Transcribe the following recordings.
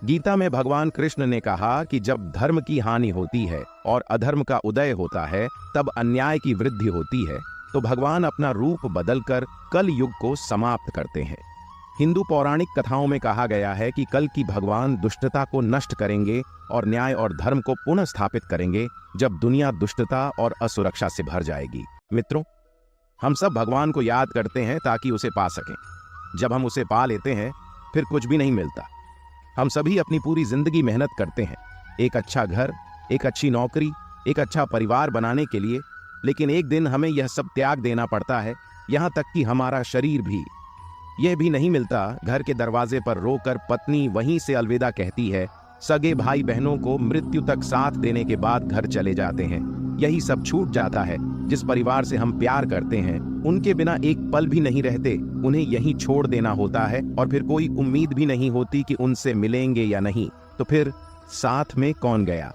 गीता में भगवान कृष्ण ने कहा कि जब धर्म की हानि होती है और अधर्म का उदय होता है, तब अन्याय की वृद्धि होती है, तो भगवान अपना रूप बदलकर कल युग को समाप्त करते हैं। हिंदू पौराणिक कथाओं में कहा गया है कि कल की भगवान दुष्टता को नष्ट करेंगे और न्याय और धर्म को पुनः स्थापित करेंगे, जब दुनिया दुष्टता और असुरक्षा से भर जाएगी। मित्रों, हम सब भगवान को याद करते हैं ताकि उसे पा सकें। जब हम उसे पा लेते हैं, फिर कुछ भी नहीं मिलता। हम सभी अपनी पूरी जिंदगी मेहनत करते हैं, एक अच्छा घर, एक अच्छी नौकरी, एक अच्छा परिवार बनाने के लिए, लेकिन एक दिन हमें यह सब त्याग देना पड़ता है, यहाँ तक कि हमारा शरीर भी। यह भी नहीं मिलता। घर के दरवाजे पर रोकर पत्नी वहीं से अलविदा कहती है। सगे भाई बहनों को मृत्यु तक साथ देने के बाद घर चले जाते हैं। यही सब छूट जाता है। जिस परिवार से हम प्यार करते हैं, उनके बिना एक पल भी नहीं रहते, उन्हें यहीं छोड़ देना होता है, और फिर कोई उम्मीद भी नहीं होती कि उनसे मिलेंगे या नहीं। तो फिर साथ में कौन गया?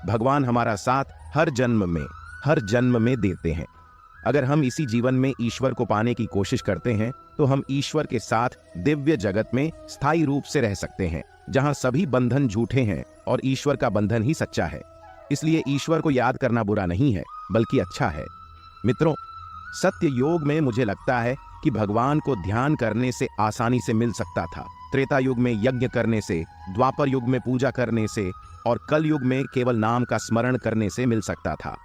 भगवान हमारा साथ हर जन्म में देते हैं। अगर हम इसी जीवन में ईश्वर को पाने की कोशिश करते हैं, तो हम ईश्वर के साथ दिव्य जगत में स्थायी रूप से रह सकते हैं, जहां सभी बंधन झूठे हैं और ईश्वर का बंधन ही सच्चा है। इसलिए ईश्वर को याद करना बुरा नहीं है, बल्कि अच्छा है। मित्रों, सत्य योग में मुझे लगता है कि भगवान को ध्यान करने से आसानी से मिल सकता था। त्रेता युग में यज्ञ करने से, द्वापर युग में पूजा करने से, और कल युग में केवल नाम का स्मरण करने से मिल सकता था।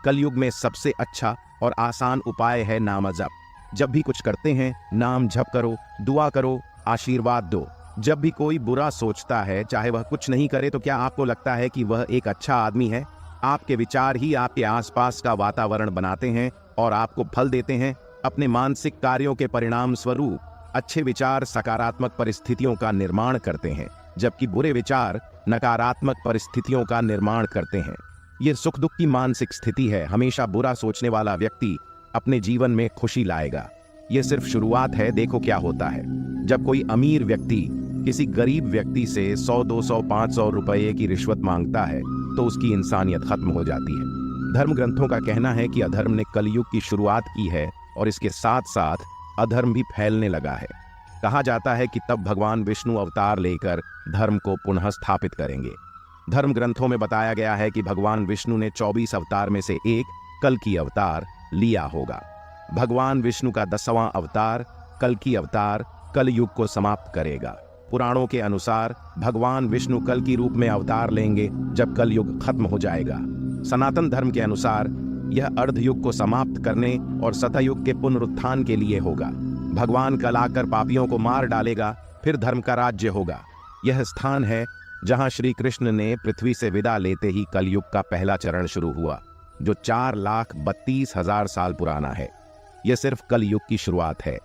कल युग में सबसे अच्छा और आसान उपाय है नाम जप। जब भी कुछ करते हैं, नाम जप करो, दुआ करो, आशीर्वाद दो। जब भी कोई बुरा सोचता है, चाहे वह कुछ नहीं करे, तो क्या आपको लगता है कि वह एक अच्छा आदमी है? आपके विचार ही आपके आसपास का वातावरण बनाते हैं और आपको फल देते हैं। अपने मानसिक कार्यों के परिणाम स्वरूप अच्छे विचार सकारात्मक परिस्थितियों का निर्माण करते हैं, जबकि बुरे विचार नकारात्मक परिस्थितियों का निर्माण करते हैं। ये सुख दुख की मानसिक स्थिति है। हमेशा बुरा सोचने वाला व्यक्ति अपने जीवन में खुशी लाएगा। ये सिर्फ शुरुआत है, देखो क्या होता है। जब कोई अमीर व्यक्ति किसी गरीब व्यक्ति से 100, 200, 500 रुपये की रिश्वत मांगता है, तो उसकी इंसानियत खत्म हो जाती है। धर्म ग्रंथों का कहना है कि अधर्म ने कलयुग की शुरुआत की है, और इसके साथ साथ अधर्म भी फैलने लगा है। कहा जाता है कि तब भगवान विष्णु अवतार लेकर धर्म को पुनः स्थापित करेंगे। धर्म ग्रंथों में बताया गया है कि भगवान विष्णु ने 24 अवतार में से एक कल की अवतार लिया होगा। भगवान विष्णु का 10वां अवतार कल की अवतार कल युग को समाप्त करेगा। पुराणों के अनुसार भगवान विष्णु कल की रूप में अवतार लेंगे जब कल युग खत्म हो जाएगा। सनातन धर्म के अनुसार यह अर्ध युग को समाप्त करने और सतयुग के पुनरुत्थान के लिए होगा। भगवान कल आकर पापियों को मार डालेगा, फिर धर्म का राज्य होगा। यह स्थान है जहां श्री कृष्ण ने पृथ्वी से विदा लेते ही कलयुग का पहला चरण शुरू हुआ, जो 4,32,000 साल पुराना है। यह सिर्फ कलयुग की शुरुआत है।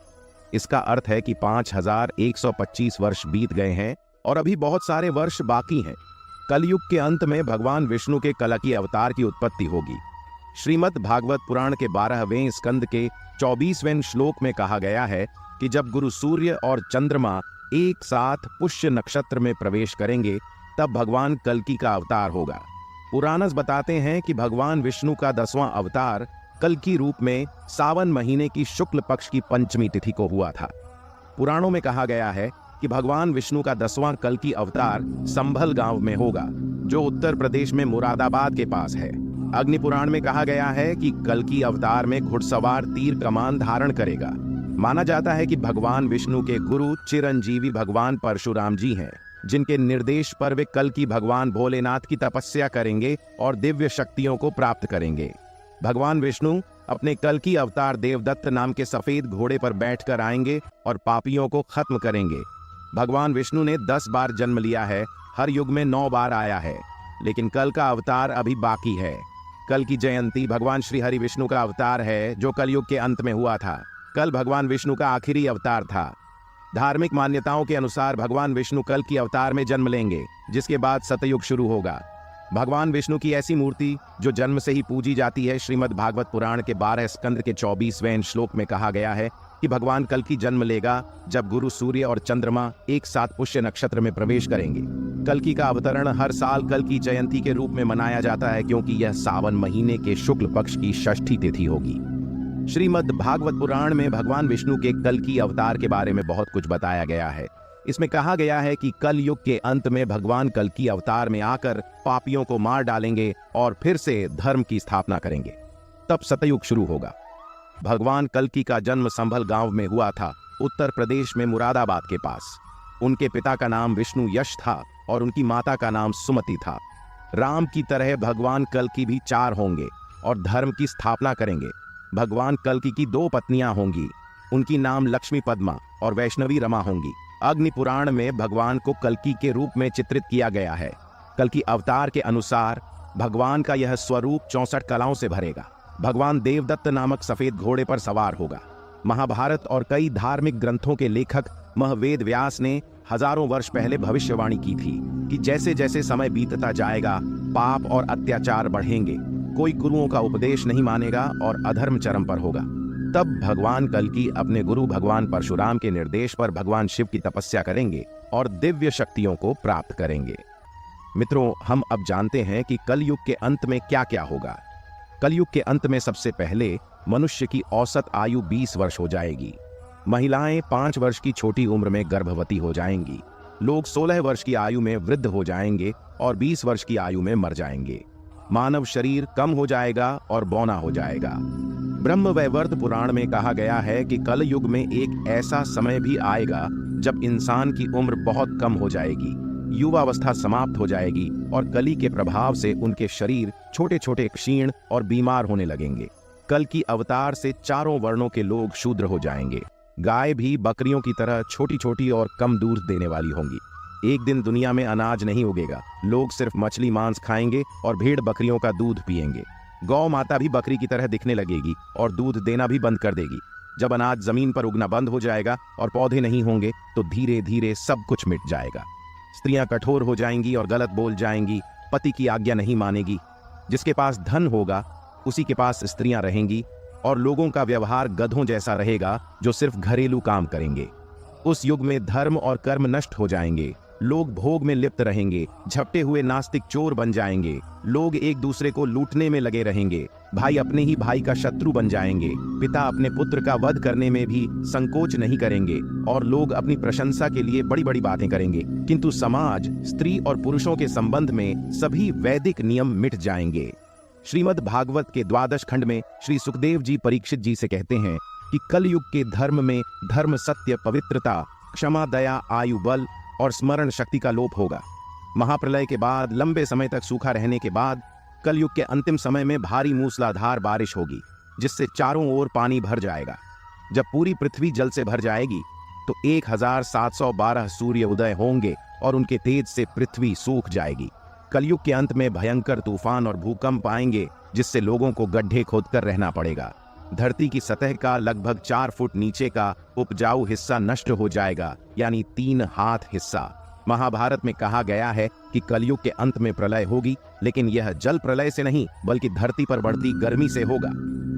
इसका अर्थ है कि 5,125 वर्ष बीत गए हैं और अभी बहुत सारे वर्ष बाकी हैं। कलयुग के अंत में भगवान विष्णु के कलकी अवतार की उत्पत्ति होगी। श्रीमद् भागवत पुराण के 12वें स्कंद के 24वें श्लोक में कहा गया है कि जब गुरु सूर्य और चंद्रमा एक साथ पुष्य नक्षत्र में प्रवेश करेंगे, तब भगवान कल्कि का अवतार होगा। पुराणस बताते हैं कि भगवान विष्णु का 10वां अवतार कल्कि रूप में सावन महीने की शुक्ल पक्ष की पंचमी तिथि को हुआ था। पुराणों में कहा गया है कि भगवान विष्णु का 10वां कल्कि अवतार संभल गांव में होगा, जो उत्तर प्रदेश में मुरादाबाद के पास है। अग्नि पुराण में कहा गया है कि कल्कि अवतार में घुड़सवार तीर कमान धारण करेगा। माना जाता है कि भगवान विष्णु के गुरु चिरंजीवी भगवान परशुराम जी हैं, जिनके निर्देश पर वे कल्कि भगवान भोलेनाथ की तपस्या करेंगे और दिव्य शक्तियों को प्राप्त करेंगे। भगवान विष्णु अपने कल्कि अवतार देवदत्त नाम के सफेद घोड़े पर बैठकर आएंगे और पापियों को खत्म करेंगे। भगवान विष्णु ने 10 बार जन्म लिया है, हर युग में 9 बार आया है, लेकिन कल का अवतार अभी बाकी है। कल की जयंती भगवान श्री हरि विष्णु का अवतार है, जो कलयुग के अंत में हुआ था। कल भगवान विष्णु का आखिरी अवतार था। धार्मिक मान्यताओं के अनुसार भगवान विष्णु कल की अवतार में जन्म लेंगे, जिसके बाद सतयुग शुरू होगा। भगवान विष्णु की ऐसी मूर्ति जो जन्म से ही पूजी जाती है, श्रीमद् भागवत पुराण के 12 स्कंद के 24वें श्लोक में कहा गया है कि भगवान कल की जन्म लेगा जब गुरु सूर्य और चंद्रमा एक साथ पुष्य नक्षत्र में प्रवेश करेंगे। कल्कि का अवतरण हर साल कल की जयंती के रूप में मनाया जाता है, क्योंकि यह सावन महीने के शुक्ल पक्ष की षष्ठी तिथि होगी। श्रीमद् भागवत पुराण में भगवान विष्णु के कल्कि अवतार के बारे में बहुत कुछ बताया गया है। इसमें कहा गया है कि कल युग के अंत में भगवान कल्कि अवतार में आकर पापियों को मार डालेंगे और फिर से धर्म की स्थापना करेंगे। तब सतयुग शुरू होगा। भगवान कल्कि का जन्म संभल गांव में हुआ था, उत्तर प्रदेश में मुरादाबाद के पास। उनके पिता का नाम विष्णु यश था और उनकी माता का नाम सुमति था। राम की तरह भगवान कल्कि भी 4 होंगे और धर्म की स्थापना करेंगे। भगवान कल्कि की 2 पत्नियां होंगी, उनकी नाम लक्ष्मी पद्मा और वैष्णवी रमा होंगी। अग्नि पुराण में भगवान को कल्कि के रूप में चित्रित किया गया है। कल्कि अवतार के अनुसार भगवान का यह स्वरूप 64 कलाओं से भरेगा। भगवान देवदत्त नामक सफेद घोड़े पर सवार होगा। महाभारत और कई धार्मिक ग्रंथों के लेखक महावेद व्यास ने हजारों वर्ष पहले भविष्यवाणी की थी कि जैसे जैसे समय बीतता जाएगा पाप और अत्याचार बढ़ेंगे, कोई गुरुओं का उपदेश नहीं मानेगा और अधर्म चरम पर होगा। तब भगवान कल्कि अपने गुरु भगवान परशुराम के निर्देश पर भगवान शिव की तपस्या करेंगे और दिव्य शक्तियों को प्राप्त करेंगे। मित्रों, हम अब जानते हैं कि कलयुग के अंत में क्या क्या होगा। कलयुग के अंत में सबसे पहले मनुष्य की औसत आयु 20 वर्ष हो जाएगी। महिलाएं 5 वर्ष की छोटी उम्र में गर्भवती हो जाएंगी। लोग 16 वर्ष की आयु में वृद्ध हो जाएंगे और 20 वर्ष की आयु में मर जाएंगे। मानव शरीर कम हो जाएगा और बौना हो जाएगा। ब्रह्मवैवर्त पुराण में कहा गया है कि कल युग में एक ऐसा समय भी आएगा जब इंसान की उम्र बहुत कम हो जाएगी, युवावस्था समाप्त हो जाएगी और कली के प्रभाव से उनके शरीर छोटे छोटे क्षीण और बीमार होने लगेंगे। कल की अवतार से चारों वर्णों के लोग शूद्र हो जाएंगे। गाय भी बकरियों की तरह छोटी छोटी और कम दूध देने वाली होंगी। एक दिन दुनिया में अनाज नहीं उगेगा, लोग सिर्फ मछली मांस खाएंगे और भेड़ बकरियों का दूध पिएंगे। गौ माता भी बकरी की तरह दिखने लगेगी और दूध देना भी बंद कर देगी। जब अनाज जमीन पर उगना बंद हो जाएगा और पौधे नहीं होंगे तो धीरे धीरे सब कुछ मिट जाएगा। स्त्रियां कठोर हो जाएंगी और गलत बोल जाएंगी, पति की आज्ञा नहीं मानेगी। जिसके पास धन होगा उसी के पास स्त्रियां रहेंगी और लोगों का व्यवहार गधों जैसा रहेगा जो सिर्फ घरेलू काम करेंगे। उस युग में धर्म और कर्म नष्ट हो जाएंगे। लोग भोग में लिप्त रहेंगे, झपटे हुए नास्तिक चोर बन जाएंगे। लोग एक दूसरे को लूटने में लगे रहेंगे। भाई अपने ही भाई का शत्रु बन जाएंगे। पिता अपने पुत्र का वध करने में भी संकोच नहीं करेंगे और लोग अपनी प्रशंसा के लिए बड़ी बड़ी बातें करेंगे। किंतु समाज, स्त्री और पुरुषों के संबंध में सभी वैदिक नियम मिट जाएंगे। श्रीमद् भागवत के 12 खंड में श्री सुखदेव जी परीक्षित जी से कहते हैं कि कलयुग के धर्म में धर्म, सत्य, पवित्रता, क्षमा, दया, आयु बल और स्मरण शक्ति का लोप होगा। महाप्रलय के बाद लंबे समय तक सूखा रहने के बाद कलयुग के अंतिम समय में भारी मूसलाधार बारिश होगी जिससे चारों ओर पानी भर जाएगा। जब पूरी पृथ्वी जल से भर जाएगी तो 1712 सूर्य उदय होंगे और उनके तेज से पृथ्वी सूख जाएगी। कलयुग के अंत में भयंकर तूफान और भूकंप आएंगे जिससे लोगों को गड्ढे खोदकर रहना पड़ेगा। धरती की सतह का लगभग 4 फुट नीचे का उपजाऊ हिस्सा नष्ट हो जाएगा, यानी 3 हाथ हिस्सा। महाभारत में कहा गया है कि कलयुग के अंत में प्रलय होगी, लेकिन यह जल प्रलय से नहीं बल्कि धरती पर बढ़ती गर्मी से होगा।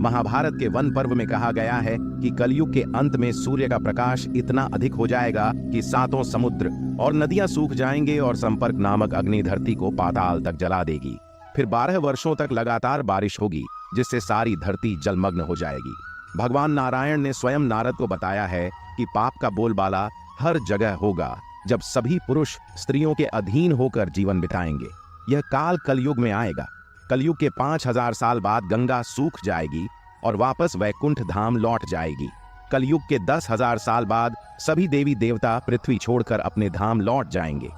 महाभारत के वन पर्व में कहा गया है कि कलयुग के अंत में सूर्य का प्रकाश इतना अधिक हो जाएगा कि 7 समुद्र और नदियां सूख जाएंगे और संपर्क नामक अग्नि धरती को पाताल तक जला देगी। फिर 12 वर्षों तक लगातार बारिश होगी जिससे सारी धरती जलमग्न हो जाएगी। भगवान नारायण ने स्वयं नारद को बताया है कि पाप का बोलबाला हर जगह होगा जब सभी पुरुष स्त्रियों के अधीन होकर जीवन बिताएंगे। यह काल कलयुग में आएगा। कलयुग के 5000 साल बाद गंगा सूख जाएगी और वापस वैकुंठ धाम लौट जाएगी। कलयुग के 10,000 साल बाद सभी देवी देवता पृथ्वी छोड़कर अपने धाम लौट जाएंगे।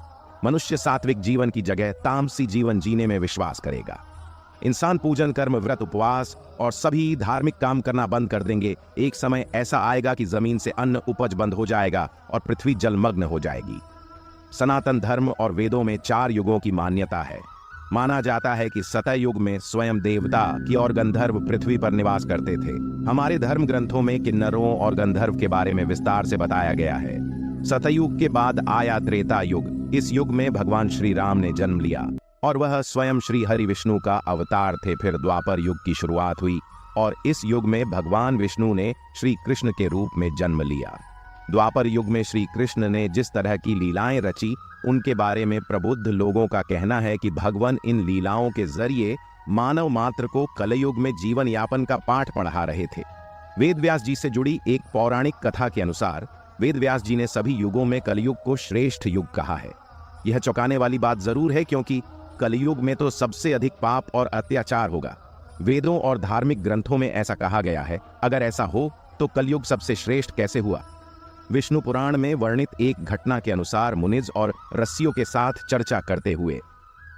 मनुष्य सात्विक जीवन की जगह तामसी जीवन जीने में विश्वास करेगा। इंसान पूजन, कर्म, व्रत, उपवास और सभी धार्मिक काम करना बंद कर देंगे। एक समय ऐसा आएगा कि जमीन से अन्न उपज बंद हो जाएगा और पृथ्वी जलमग्न हो जाएगी। सनातन धर्म और वेदों में 4 युगों की मान्यता है। माना जाता है कि सतयुग में स्वयं देवता की और गंधर्व पृथ्वी पर निवास करते थे। हमारे धर्म ग्रंथों में किन्नरों और गंधर्व के बारे में विस्तार से बताया गया है। सतयुग के बाद आया त्रेता युग। इस युग में भगवान श्री राम ने जन्म लिया और वह स्वयं श्री हरि विष्णु का अवतार थे। फिर द्वापर युग की शुरुआत हुई और इस युग में भगवान विष्णु ने श्री कृष्ण के रूप में जन्म लिया। द्वापर युग में श्री कृष्ण ने जिस तरह की लीलाएं रची उनके बारे में प्रबुद्ध लोगों का कहना है कि भगवान इन लीलाओं के जरिए मानव मात्र को कलयुग में जीवन यापन का पाठ पढ़ा रहे थे। वेद व्यास जी से जुड़ी एक पौराणिक कथा के अनुसार वेद व्यास जी ने सभी युगों में कलयुग को श्रेष्ठ युग कहा है। यह चौंकाने वाली बात जरूर है, क्योंकि कलयुग में तो सबसे अधिक पाप और अत्याचार होगा। वेदों और धार्मिक ग्रंथों में ऐसा कहा गया है। अगर ऐसा हो तो कलयुग सबसे श्रेष्ठ कैसे हुआ? विष्णु पुराण में वर्णित एक घटना के अनुसार मुनिज और ऋषियों के साथ चर्चा करते हुए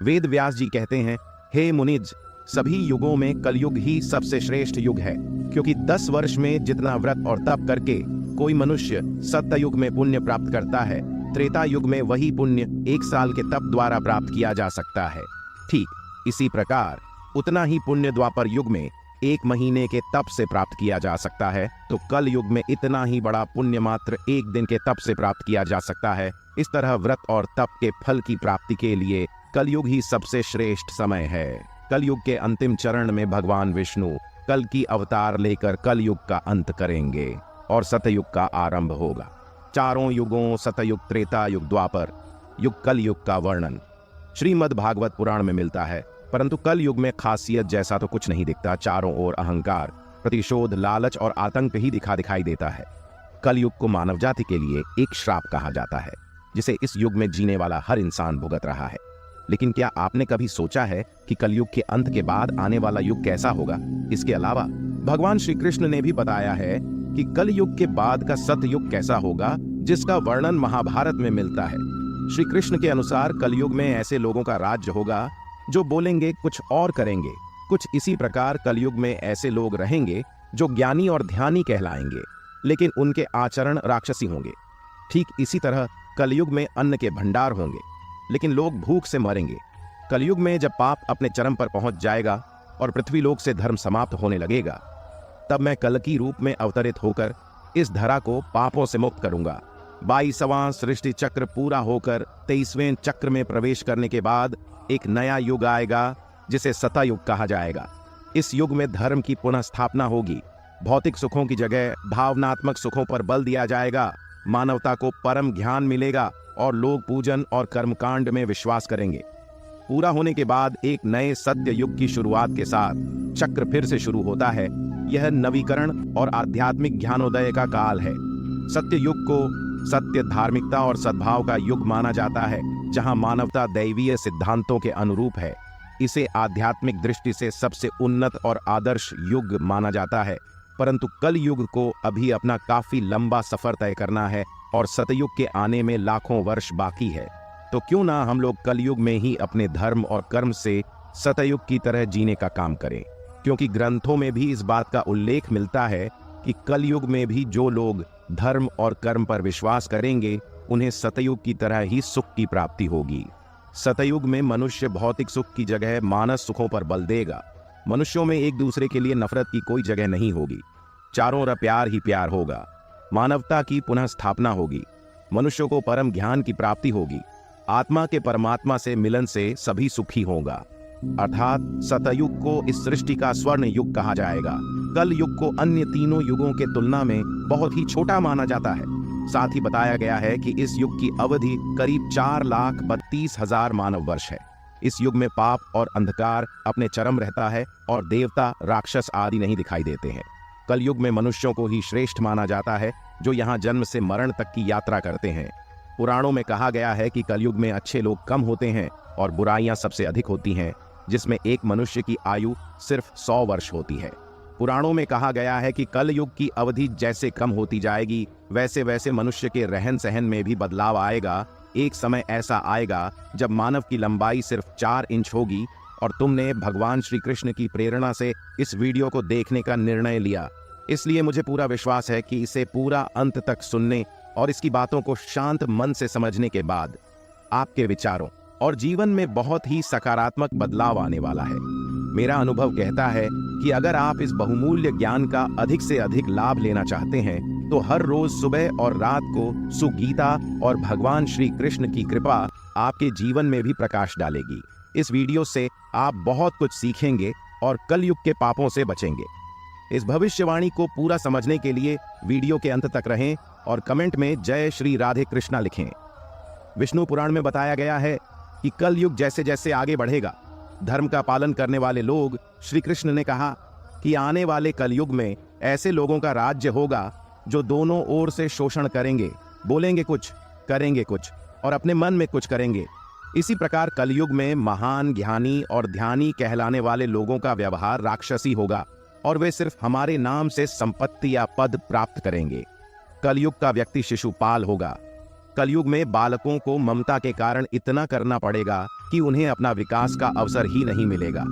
वेद व्यास जी कहते हैं, हे मुनिज, सभी युगों में कलयुग ही सबसे श्रेष्ठ युग है, क्योंकि 10 वर्ष में जितना व्रत और तप करके कोई मनुष्य सत्ययुग में पुण्य प्राप्त करता है, त्रेता युग में वही पुण्य 1 साल के तप द्वारा प्राप्त किया जा सकता है। ठीक इसी प्रकार उतना ही पुण्य द्वापर युग में 1 महीने के तप से प्राप्त किया जा सकता है, तो कल युग में इतना ही बड़ा पुण्य मात्र 1 दिन के तप से प्राप्त किया जा सकता है। इस तरह व्रत और तप के फल की प्राप्ति के लिए कलयुग ही सबसे श्रेष्ठ समय है। कलयुग के अंतिम चरण में भगवान विष्णु कल की अवतार लेकर कलयुग का अंत करेंगे और सतयुग का आरंभ होगा। चारों युगों सतयुग, त्रेता युग, द्वापर युग, कलयुग का वर्णन श्रीमद् भागवत पुराण में मिलता है, परंतु कल युग में खासियत जैसा तो कुछ नहीं दिखता। चारों ओर अहंकार, प्रतिशोध, लालच और आतंक ही दिखाई देता है। कल युग को मानव जाति के लिए एक श्राप कहा जाता है, जिसे इस युग में जीने वाला हर इंसान भुगत रहा है। लेकिन क्या आपने कभी सोचा है कि कलयुग के अंत के बाद आने वाला युग कैसा होगा? इसके अलावा भगवान श्री कृष्ण ने भी बताया है कि कलयुग के बाद का सतयुग कैसा होगा, जिसका वर्णन महाभारत में मिलता है। श्री कृष्ण के अनुसार कलयुग में ऐसे लोगों का राज्य होगा जो बोलेंगे कुछ और करेंगे। कुछ इसी प्रकार कलयुग में ऐसे लोग रहेंगे जो ज्ञानी और ध्यानी कहलाएंगे, लेकिन उनके आचरण राक्षसी होंगे। ठीक इसी तरह कलयुग में अन्न के भंडार होंगे, लेकिन लोग भूख से मरेंगे। कलयुग में जब पाप अपने चरम पर पहुंच जाएगा और पृथ्वी लोक से धर्म समाप्त होने लगेगा, तब मैं कल्कि रूप में अवतरित होकर इस धरा को पापों से मुक्त करूंगा। 22वां सृष्टि चक्र पूरा होकर 23वें चक्र में प्रवेश करने के बाद एक नया युग आएगा, जिसे सतयुग कहा जाएगा। इस युग में धर्म की पुनः स्थापना होगी। भौतिक सुखों की जगह भावनात्मक सुखों पर बल दिया जाएगा। मानवता को परम ज्ञान मिलेगा और लोग पूजन और कर्मकांड में विश्वास करेंगे। पूरा होने के बाद एक नए सत्य युग की शुरुआत के साथ चक्र फिर से शुरू होता है। यह नवीकरण और आध्यात्मिक ज्ञानोदय का काल है। सत्य युग को सत्य, धार्मिकता और सद्भाव का युग माना जाता है, जहां मानवता दैवीय सिद्धांतों के अनुरूप है। इसे आध्यात्मिक दृष्टि से सबसे उन्नत और आदर्श युग माना जाता है। परंतु कल युग को अभी अपना काफी लंबा सफर तय करना है और सतयुग के आने में लाखों वर्ष बाकी है। तो क्यों ना हम लोग कलयुग में ही अपने धर्म और कर्म से सतयुग की तरह जीने का काम करें, क्योंकि ग्रंथों में भी इस बात का उल्लेख मिलता है कि कलयुग में भी जो लोग धर्म और कर्म पर विश्वास करेंगे, उन्हें सतयुग की तरह ही सुख की प्राप्ति होगी। सतयुग में मनुष्य भौतिक सुख की जगह मानस सुखों पर बल देगा। मनुष्यों में एक दूसरे के लिए नफरत की कोई जगह नहीं होगी। चारों ओर प्यार ही प्यार होगा। मानवता की पुनः स्थापना होगी। मनुष्यों को परम ज्ञान की प्राप्ति होगी। आत्मा के परमात्मा से मिलन से सभी सुखी होगा। अर्थात सतयुग को इस सृष्टि का स्वर्ण युग कहा जाएगा। कल युग को अन्य तीनों युगों के तुलना में बहुत ही छोटा माना जाता है। साथ ही बताया गया है कि इस युग की अवधि करीब 4,32,000 मानव वर्ष है। इस युग में पाप और अंधकार अपने चरम रहता है और देवता, राक्षस आदि नहीं दिखाई देते हैं। कलयुग में मनुष्यों को ही श्रेष्ठ माना जाता है, जो यहाँ जन्म से मरण तक की यात्रा करते हैं। पुराणों में कहा गया है कि कलयुग में अच्छे लोग कम होते हैं और बुराइयां सबसे अधिक होती हैं, जिसमें एक मनुष्य की आयु सिर्फ 100 वर्ष होती है। पुराणों में कहा गया है कि कलयुग की अवधि जैसे कम होती जाएगी, वैसे वैसे मनुष्य के रहन सहन में भी बदलाव आएगा। एक समय ऐसा आएगा जब मानव की लंबाई सिर्फ 4 इंच होगी और तुमने भगवान श्री कृष्ण की प्रेरणा से इस वीडियो को देखने का निर्णय लिया। इसलिए मुझे पूरा विश्वास है कि इसे पूरा अंत तक सुनने और इसकी बातों को शांत मन से समझने के बाद आपके विचारों और जीवन में बहुत ही सकारात्मक बदलाव आने वाला है। मेरा अनुभव कहता है कि अगर आप इस बहुमूल्य ज्ञान का अधिक से अधिक लाभ लेना चाहते हैं, तो हर रोज सुबह और रात को सुगीता और भगवान श्री कृष्ण की कृपा आपके जीवन में भी प्रकाश डालेगी। इस वीडियो से आप बहुत कुछ सीखेंगे और कलयुग के पापों से बचेंगे। इस भविष्यवाणी को पूरा समझने के लिए वीडियो के अंत तक रहें और कमेंट में जय श्री राधे कृष्णा लिखें। विष्णु पुराण में बताया गया है कि कलयुग जैसे जैसे आगे बढ़ेगा, धर्म का पालन करने वाले लोग, श्री कृष्ण ने कहा कि आने वाले कलयुग में ऐसे लोगों का राज्य होगा जो दोनों ओर से शोषण करेंगे, बोलेंगे कुछ, करेंगे कुछ और अपने मन में कुछ करेंगे। इसी प्रकार कलयुग में महान, ज्ञानी और ध्यानी कहलाने वाले लोगों का व्यवहार राक्षसी होगा और वे सिर्फ हमारे नाम से संपत्ति या पद प्राप्त करेंगे। कलयुग का व्यक्ति शिशुपाल होगा। कलयुग में बालकों को ममता के कारण इतना करना पड़ेगा कि उन्हें अपना विकास का अवसर ही नहीं मिलेगा।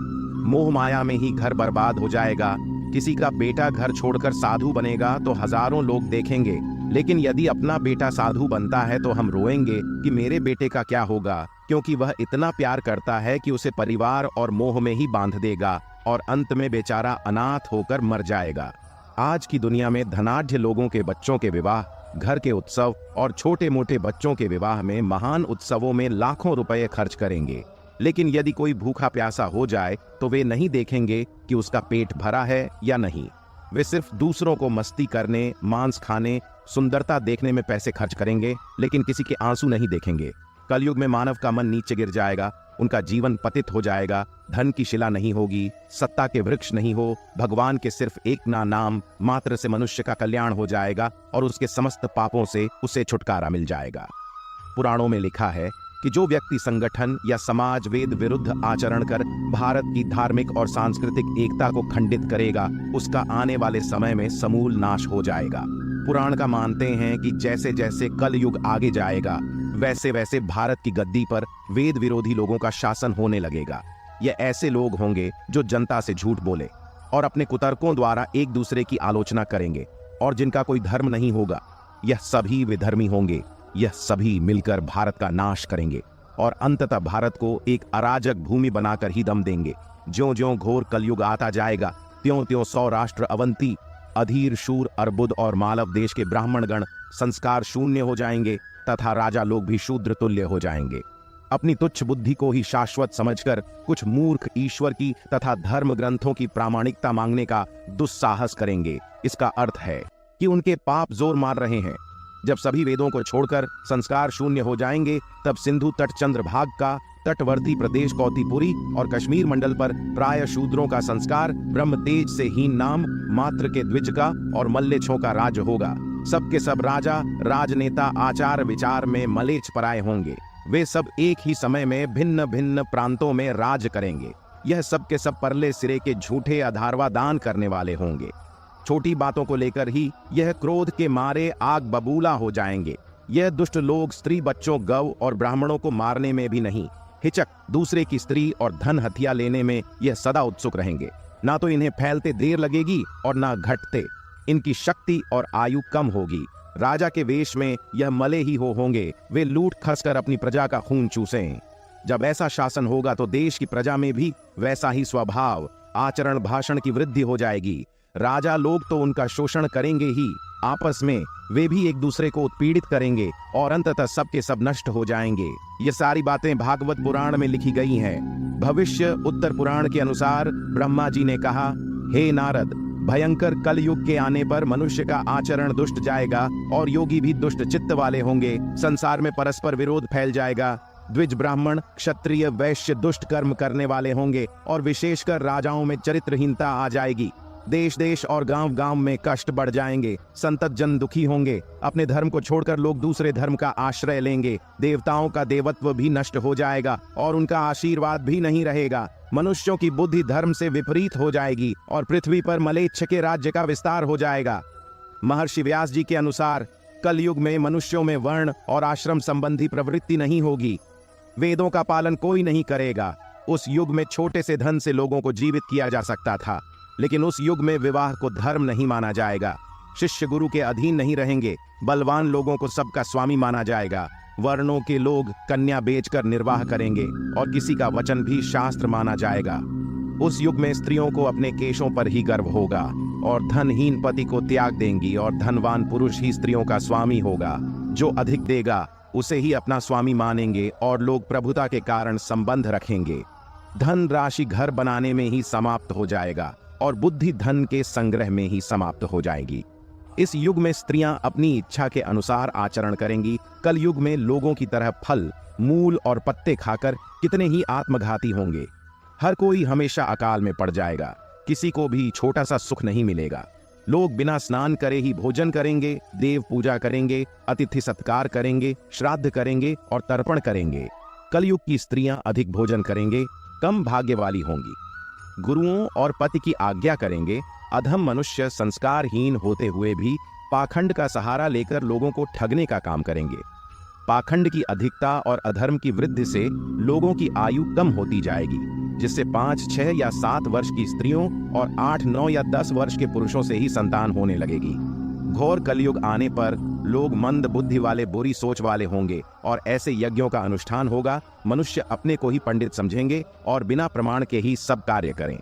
मोह माया में ही घर बर्बाद हो जाएगा। किसी का बेटा घर छोड़कर साधु बनेगा तो हजारों लोग देखेंगे, लेकिन यदि अपना बेटा साधु बनता है तो हम रोएंगे कि मेरे बेटे का क्या होगा, क्योंकि वह इतना प्यार करता है कि उसे परिवार और मोह में ही बांध देगा और अंत में बेचारा अनाथ होकर मर जाएगा। आज की दुनिया में धनाढ्य लोगों के बच्चों के विवाह, घर के उत्सव और छोटे मोटे बच्चों के विवाह में महान उत्सवों में लाखों रुपए खर्च करेंगे, लेकिन यदि कोई भूखा प्यासा हो जाए तो वे नहीं देखेंगे कि उसका पेट भरा है या नहीं। वे सिर्फ दूसरों को मस्ती करने, मांस खाने, सुंदरता देखने में पैसे खर्च करेंगे, लेकिन किसी के आंसू नहीं देखेंगे। कलयुग में मानव का मन नीचे गिर जाएगा, उनका जीवन पतित हो जाएगा। धन की शिला नहीं होगी, सत्ता के वृक्ष नहीं हो, भगवान के सिर्फ एक नाम मात्र से मनुष्य का कल्याण हो जाएगा और उसके समस्त पापों से उसे छुटकारा मिल जाएगा। पुराणों में लिखा है कि जो व्यक्ति संगठन या समाज वेद विरुद्ध आचरण कर भारत की धार्मिक और सांस्कृतिक एकता को खंडित करेगा, उसका आने वाले समय में समूल नाश हो जाएगा। पुराण का मानते हैं कि जैसे जैसे कल युग आगे जाएगा, वैसे वैसे भारत की गद्दी पर वेद विरोधी लोगों का शासन होने लगेगा। ये ऐसे लोग होंगे जो जनता से झूठ बोले और अपने कुतर्कों द्वारा एक दूसरे की आलोचना करेंगे और जिनका कोई धर्म नहीं होगा। यह सभी विधर्मी होंगे। यह सभी मिलकर भारत का नाश करेंगे और अंततः भारत को एक अराजक भूमि बनाकर ही दम देंगे। ज्यों-ज्यों घोर कलयुग आता जाएगा, त्यों-त्यों 100 राष्ट्र अवंती, अधीर, शूर, अर्बुद और मालव देश के ब्राह्मणगण संस्कार शून्य हो जाएंगे तथा राजा लोग भी शूद्र तुल्य हो जाएंगे। अपनी तुच्छ बुद्धि को ही शाश्वत समझकर कुछ मूर्ख ईश्वर की तथा धर्म ग्रंथों की प्रामाणिकता मांगने का दुस्साहस करेंगे। इसका अर्थ है कि उनके पाप जोर मार रहे हैं। जब सभी वेदों को छोड़कर संस्कार शून्य हो जाएंगे, तब सिंधु तट चंद्रभाग का, तटवर्ती प्रदेश कौतिपुरी और कश्मीर मंडल पर प्राय शूद्रों का संस्कार, ब्रह्म तेज से हीन नाम मात्र के द्विज का और मल्लेच्छों का राज्य होगा। सबके सब राजा, राजनेता आचार विचार में मलेच्छ पराये होंगे। वे सब एक ही समय में भिन्न भिन्न प्रांतों में राज करेंगे। यह सब के सब परले सिरे के झूठे अधारवा दान करने वाले होंगे। छोटी बातों को लेकर ही यह क्रोध के मारे आग बबूला हो जाएंगे। यह दुष्ट लोग स्त्री, बच्चों, गौ और ब्राह्मणों को मारने में भी नहीं हिचक, दूसरे की स्त्री और धन हथिया लेने में यह सदा उत्सुक रहेंगे। ना तो इन्हें फैलते देर लगेगी और ना घटते। इनकी शक्ति और आयु कम होगी। राजा के वेश में यह मले ही होंगे। वे लूट खसकर अपनी प्रजा का खून चूसें। जब ऐसा शासन होगा तो देश की प्रजा में भी वैसा ही स्वभाव, आचरण, भाषण की वृद्धि हो जाएगी। राजा लोग तो उनका शोषण करेंगे ही, आपस में वे भी एक दूसरे को उत्पीड़ित करेंगे और अंततः सबके सब नष्ट हो जाएंगे। ये सारी बातें भागवत पुराण में लिखी गई हैं। भविष्य उत्तर पुराण के अनुसार ब्रह्मा जी ने कहा, हे नारद, भयंकर कलयुग के आने पर मनुष्य का आचरण दुष्ट जाएगा और योगी भी दुष्ट चित्त वाले होंगे। संसार में परस्पर विरोध फैल जाएगा। द्विज, ब्राह्मण, क्षत्रिय, वैश्य दुष्ट कर्म करने वाले होंगे और विशेषकर राजाओं में चरित्रहीनता आ जाएगी। देश देश और गांव गांव में कष्ट बढ़ जाएंगे। संतत जन दुखी होंगे। अपने धर्म को छोड़कर लोग दूसरे धर्म का आश्रय लेंगे। देवताओं का देवत्व भी नष्ट हो जाएगा और उनका आशीर्वाद भी नहीं रहेगा। मनुष्यों की बुद्धि धर्म से विपरीत हो जाएगी और पृथ्वी पर मलेच्छ के राज्य का विस्तार हो जाएगा। महर्षि व्यास जी के अनुसार कलयुग में मनुष्यों में वर्ण और आश्रम संबंधी प्रवृत्ति नहीं होगी। वेदों का पालन कोई नहीं करेगा। उस युग में छोटे से धन से लोगों को जीवित किया जा सकता था, लेकिन उस युग में विवाह को धर्म नहीं माना जाएगा। शिष्य गुरु के अधीन नहीं रहेंगे। बलवान लोगों को सबका स्वामी माना जाएगा। वर्णों के लोग कन्या बेचकर निर्वाह करेंगे और किसी का वचन भी शास्त्र माना जाएगा। उस युग में स्त्रियों को अपने केशों पर ही गर्व होगा और धनहीन पति को त्याग देंगी और धनवान पुरुष ही स्त्रियों का स्वामी होगा। जो अधिक देगा उसे ही अपना स्वामी मानेंगे और लोग प्रभुता के कारण संबंध रखेंगे। धन राशि घर बनाने में ही समाप्त हो जाएगा और बुद्धि धन के संग्रह में ही समाप्त हो जाएगी। इस युग में स्त्रियां अपनी इच्छा के अनुसार आचरण करेंगी। कल युग में लोगों की तरह फल, मूल और पत्ते खाकर कितने ही आत्मघाती होंगे। हर कोई हमेशा अकाल में पड़ जाएगा। किसी को भी छोटा सा सुख नहीं मिलेगा। लोग बिना स्नान करे ही भोजन करेंगे, देव पूजा करेंगे, अतिथि सत्कार करेंगे, श्राद्ध करेंगे और तर्पण करेंगे। कलयुग की स्त्रियां अधिक भोजन करेंगे, कम भाग्य वाली होंगी। गुरुओं और पति की आज्ञा करेंगे। अधम मनुष्य संस्कारहीन होते हुए भी पाखंड का सहारा लेकर लोगों को ठगने का काम करेंगे। पाखंड की अधिकता और अधर्म की वृद्धि से लोगों की आयु कम होती जाएगी, जिससे 5, 6 या 7 वर्ष की स्त्रियों और 8, 9 या 10 वर्ष के पुरुषों से ही संतान होने लगेगी। घोर कलयुग आने पर लोग मंद बुद्धि वाले, बुरी सोच वाले होंगे और ऐसे यज्ञों का अनुष्ठान होगा। मनुष्य अपने को ही पंडित समझेंगे और बिना प्रमाण के ही सब कार्य करें।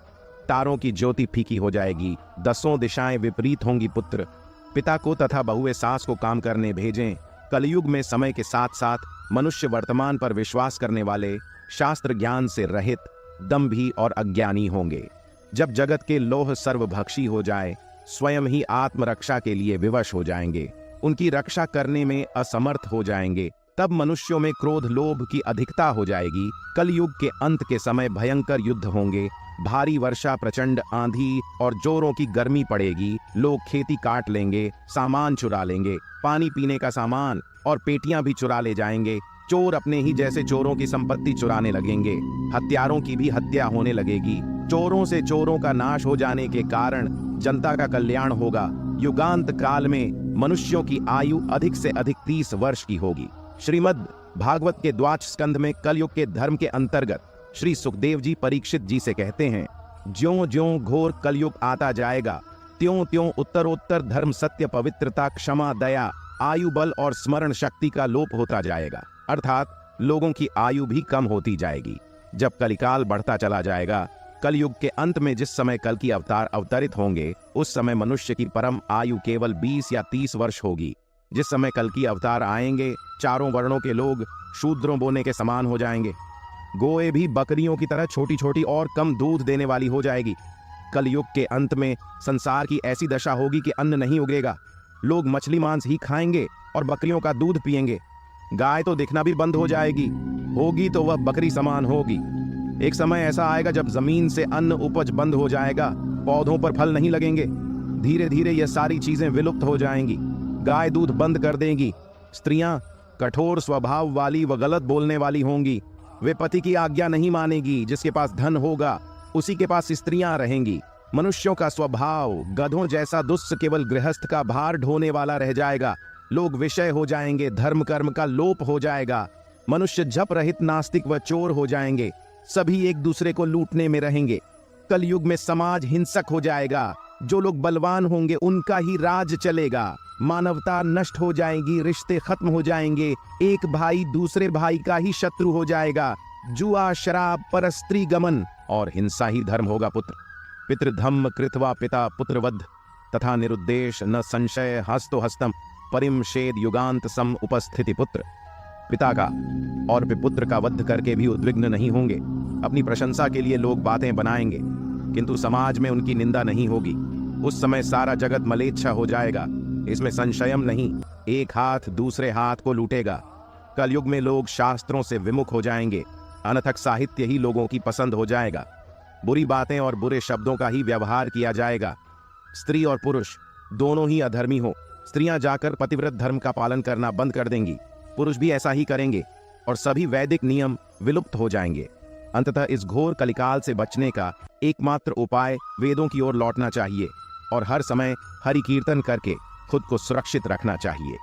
तारों की ज्योति फीकी हो जाएगी, 10 दिशाएं विपरीत होंगी। पुत्र पिता को तथा बहुए सास को काम करने भेजें। कलयुग में समय के साथ साथ मनुष्य वर्तमान पर विश्वास करने वाले, शास्त्र ज्ञान से रहित, दंभी और अज्ञानी होंगे। जब जगत के लोह सर्वभक्षी हो जाए, स्वयं ही आत्मरक्षा के लिए विवश हो जाएंगे, उनकी रक्षा करने में असमर्थ हो जाएंगे, तब मनुष्यों में क्रोध लोभ की अधिकता हो जाएगी। कलयुग के अंत के समय भयंकर युद्ध होंगे, भारी वर्षा, प्रचंड आंधी और जोरों की गर्मी पड़ेगी। लोग खेती काट लेंगे, सामान चुरा लेंगे, पानी पीने का सामान और पेटियां भी चुरा ले जाएंगे। चोर अपने ही जैसे चोरों की संपत्ति चुराने लगेंगे। हत्यारों की भी हत्या होने लगेगी। चोरों से चोरों का नाश हो जाने के कारण जनता का कल्याण होगा। युगांत काल में मनुष्यों की आयु अधिक से अधिक 30 वर्ष की होगी। श्रीमद् भागवत के द्वादश स्कंध में कलयुग के धर्म के अंतर्गत श्री सुखदेव जी परीक्षित जी से कहते हैं, ज्यों ज्यों घोर कलयुग आता जाएगा, त्यों त्यों उत्तरोत्तर धर्म, सत्य, पवित्रता, क्षमा, दया, आयु बल और स्मरण शक्ति का लोप होता जाएगा। अर्थात लोगों की आयु भी कम होती जाएगी। जब कलिकाल बढ़ता चला जाएगा, कलयुग के अंत में जिस समय कल की अवतार अवतरित होंगे, उस समय मनुष्य की परम आयु केवल 20 या 30 वर्ष होगी। जिस समय कल की अवतार आएंगे, चारों वर्णों के लोग शूद्रों बोने के समान हो जाएंगे। गोए भी बकरियों की तरह छोटी छोटी और कम दूध देने वाली हो जाएगी। कलयुग के अंत में संसार की ऐसी दशा होगी कि अन्न नहीं उगेगा। लोग मछली मांस ही खाएंगे और बकरियों का दूध पिएंगे। गाय तो दिखना भी बंद हो जाएगी, होगी तो वह बकरी समान होगी। एक समय ऐसा आएगा जब जमीन से अन्न उपज बंद हो जाएगा, पौधों पर फल नहीं लगेंगे। धीरे धीरे यह सारी चीजें विलुप्त हो जाएंगी। गाय दूध बंद कर देगी। स्त्रियां कठोर स्वभाव वाली व गलत बोलने वाली होंगी। वे पति की आज्ञा नहीं मानेगी। जिसके पास धन होगा उसी के पास स्त्रियां रहेंगी। मनुष्यों का स्वभाव गधों जैसा दुष्ट, केवल गृहस्थ का भार ढोने वाला रह जाएगा। लोग विषय हो जाएंगे, धर्म कर्म का लोप हो जाएगा। मनुष्य जप रहित, नास्तिक व चोर हो जाएंगे। सभी एक दूसरे को लूटने में रहेंगे। कलयुग में समाज हिंसक हो जाएगा। जो लोग बलवान होंगे उनका ही राज चलेगा। मानवता नष्ट हो जाएगी, रिश्ते खत्म हो जाएंगे। एक भाई दूसरे भाई का ही शत्रु हो जाएगा। जुआ, शराब, परस्त्री गमन और हिंसा ही धर्म होगा। पुत्र पितृधम्म कृत्वा पिता पुत्रवध तथा निरुद्देश न संशय हस्तो हस्तम परिम शेद युगांत सम उपस्थिति। पुत्र पिता का और पुत्र का वध करके भी उद्विग्न नहीं होंगे। अपनी प्रशंसा के लिए लोग बातें बनाएंगे, किंतु समाज में उनकी निंदा नहीं होगी। उस समय सारा जगत मलेच्छा हो जाएगा, इसमें संशयम नहीं। एक हाथ दूसरे हाथ को लूटेगा। कलयुग में लोग शास्त्रों से विमुख हो जाएंगे। अनथक साहित्य ही लोगों की पसंद हो जाएगा। बुरी बातें और बुरे शब्दों का ही व्यवहार किया जाएगा। स्त्री और पुरुष दोनों ही अधर्मी हो। स्त्रियां जाकर पतिव्रत धर्म का पालन करना बंद कर देंगी, पुरुष भी ऐसा ही करेंगे और सभी वैदिक नियम विलुप्त हो जाएंगे। अंततः इस घोर कलिकाल से बचने का एकमात्र उपाय वेदों की ओर लौटना चाहिए और हर समय हरि कीर्तन करके खुद को सुरक्षित रखना चाहिए।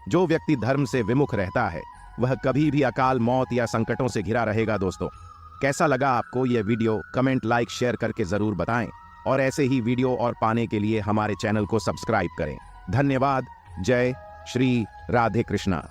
जो व्यक्ति धर्म से विमुख रहता है वह कभी भी अकाल मौत या संकटों से घिरा रहेगा। दोस्तों, कैसा लगा आपको यह वीडियो? कमेंट, लाइक, शेयर करके जरूर बताएं और ऐसे ही वीडियो और पाने के लिए हमारे चैनल को सब्सक्राइब करें। धन्यवाद। जय श्री राधे कृष्णा।